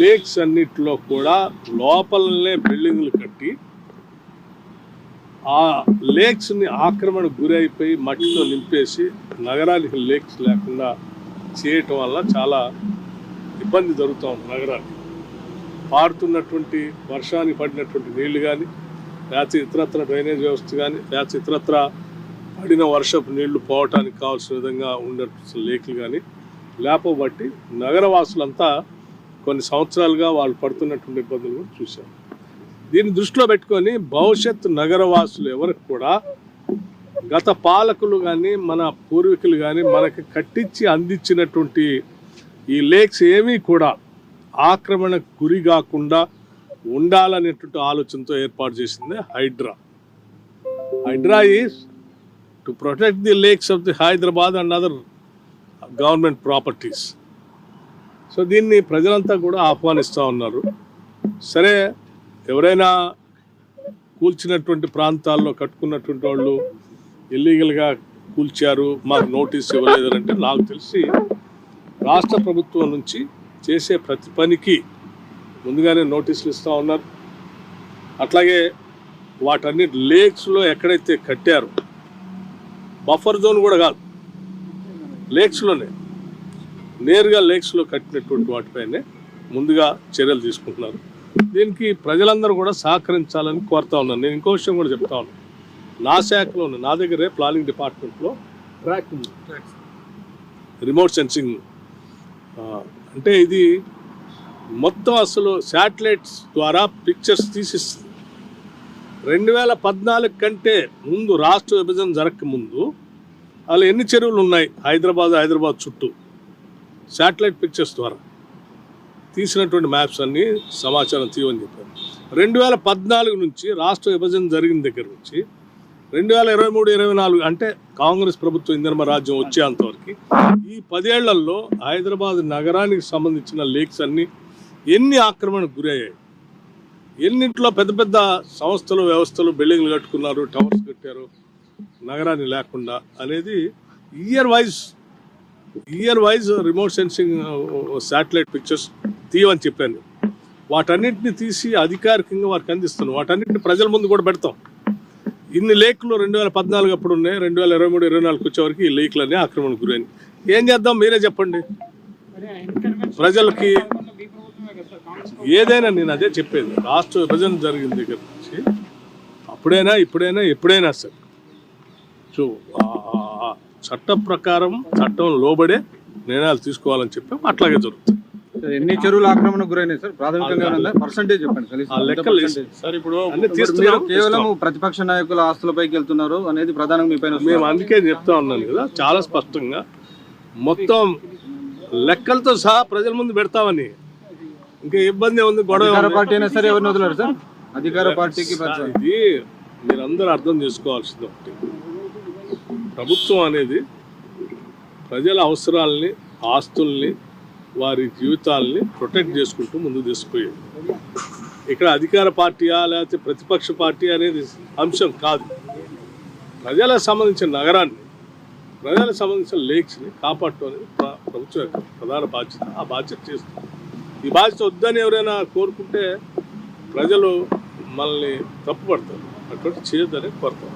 Lakes అన్నిటిలో కూడా లోపలనే బిల్డింగ్లు కట్టి ఆ లేక్స్ని ఆక్రమణకు గురి అయిపోయి మట్టితో నింపేసి నగరానికి లేక్స్ లేకుండా చేయటం వల్ల చాలా ఇబ్బంది జరుగుతూ ఉంది. నగరానికి పారుతున్నటువంటి వర్షానికి పడినటువంటి నీళ్లు కానీ, లేకపోతే ఇతరత్ర డ్రైనేజ్ వ్యవస్థ కానీ, లేకపోతే ఇతరత్ర పడిన వర్షపు నీళ్లు పోవటానికి కావాల్సిన విధంగా ఉన్నటువంటి లేకులు కానీ లేకపోబట్టి నగరవాసులంతా కొన్ని సంవత్సరాలుగా వాళ్ళు పడుతున్నటువంటి ఇబ్బందులు కూడా చూశాం. దీన్ని దృష్టిలో పెట్టుకొని భవిష్యత్తు నగరవాసులు ఎవరికి కూడా గత పాలకులు కానీ మన పూర్వీకులు కానీ మనకి కట్టించి అందించినటువంటి ఈ లేక్స్ ఏమీ కూడా ఆక్రమణకు గురి కాకుండా ఉండాలనేటువంటి ఆలోచనతో ఏర్పాటు చేసింది HYDRAA. HYDRAA is to protect the lakes of the Hyderabad and other government properties. So దీన్ని ప్రజలంతా కూడా ఆహ్వానిస్తూ ఉన్నారు. సరే, ఎవరైనా కూల్చినటువంటి ప్రాంతాల్లో కట్టుకున్నటువంటి వాళ్ళు ఇల్లీగల్గా కూల్చారు, మాకు నోటీస్ ఇవ్వలేదు అంటే నాకు తెలిసి రాష్ట్ర ప్రభుత్వం నుంచి చేసే ప్రతి పనికి ముందుగానే నోటీసులు ఇస్తూ ఉన్నారు. అట్లాగే వాటన్ని లేక్స్లో ఎక్కడైతే కట్టారో బఫర్ జోన్ కూడా కాదు, లేక్స్లోనే నేరుగా లేక్స్లో కట్టినటువంటి వాటిపైనే ముందుగా చర్యలు తీసుకుంటున్నారు. దీనికి ప్రజలందరూ కూడా సహకరించాలని కోరుతా ఉన్నాను. నేను ఇంకో విషయం కూడా చెప్తా ఉన్నాను. నా శాఖలో నా దగ్గరే ప్లానింగ్ డిపార్ట్మెంట్లో ట్రాక్ ఉంది, రిమోట్ సెన్సింగ్. అంటే ఇది మొత్తం అసలు శాటిలైట్స్ ద్వారా పిక్చర్స్ తీసిస్తుంది. 2014 కంటే ముందు, రాష్ట్ర విభజన జరగక ముందు అలా ఎన్ని చెరువులు ఉన్నాయి హైదరాబాద్ చుట్టూ శాటిలైట్ పిక్చర్స్ ద్వారా తీసినటువంటి మ్యాప్స్ అన్నీ సమాచారం తీయమని చెప్పారు. 2014 నుంచి రాష్ట్ర విభజన జరిగిన దగ్గర నుంచి 2023-24 అంటే కాంగ్రెస్ ప్రభుత్వం ఇంధన రాజ్యం వచ్చేంతవరకు ఈ 10 ఏళ్లలో హైదరాబాద్ నగరానికి సంబంధించిన లేక్స్ అన్నీ ఎన్ని ఆక్రమణకు గురయ్యాయి, ఎన్నింటిలో పెద్ద పెద్ద సంస్థలు వ్యవస్థలు బిల్డింగ్లు కట్టుకున్నారు, టవర్స్ కట్టారు నగరాన్ని లేకుండా అనేది year wise remote sensing satellite pictures తీయమని చెప్పాను. వాటన్నిటిని తీసి అధికారికంగా వారికి అందిస్తున్నాం. వాటన్నిటిని ప్రజల ముందు కూడా పెడతాం. ఇన్ని లేకులు 2014 అప్పుడు ఉన్నాయి, 2023-24 వచ్చేవరకు ఈ లేకులన్నీ ఆక్రమణకు గురైన. ఏం చేద్దాం మీరే చెప్పండి. ప్రజలకి ఏదైనా, నేను అదే చెప్పేది, రాష్ట్ర విభజన జరిగిన దగ్గర నుంచి అప్పుడైనా ఇప్పుడైనా ఎప్పుడైనా సరే సో చట్ట ప్రకారం చట్టం లోబడే నిర్ణయాలు తీసుకోవాలని చెప్పి అట్లాగే జరుగుతుంది. ఎన్ని చెరువులు ఆక్రమణకు గురైనాయి సార్? ప్రాథమికంగా పర్సెంటేజ్ చెప్పండి సార్. ఇప్పుడు కేవలం ప్రతిపక్ష నాయకుల ఆస్తులపైకి వెళ్తున్నారు అనేది ప్రధానంగా మీ పైన మేము అందుకే చెప్తా ఉన్నాను కదా, చాలా స్పష్టంగా మొత్తం లెక్కలతో సహా ప్రజల ముందు పెడతామని. ఇంకా ఇబ్బంది ఉంది, గొడవ పార్టీ అయినా సరే ఎవరిని వదిలేరు సార్? అధికార పార్టీకి ఇది మీరందరూ అర్థం చేసుకోవాల్సింది ఒకటి, ప్రభుత్వం అనేది ప్రజల అవసరాలని, ఆస్తుల్ని, వారి జీవితాలని ప్రొటెక్ట్ చేసుకుంటూ ముందుకు తీసుకుపోయేది. ఇక్కడ అధికార పార్టీయా లేకపోతే ప్రతిపక్ష పార్టీ అనేది అంశం కాదు. ప్రజలకు సంబంధించిన నగరాన్ని, ప్రజలకు సంబంధించిన లేక్స్ని కాపాడటం అనేది ప్రభుత్వం యొక్క ప్రధాన బాధ్యత. ఆ బాధ్యత చేస్తుంది. ఈ బాధ్యత వద్దని ఎవరైనా కోరుకుంటే ప్రజలు మనల్ని తప్పుపడతారు. అటువంటి చేయొద్దని కోరుతాం.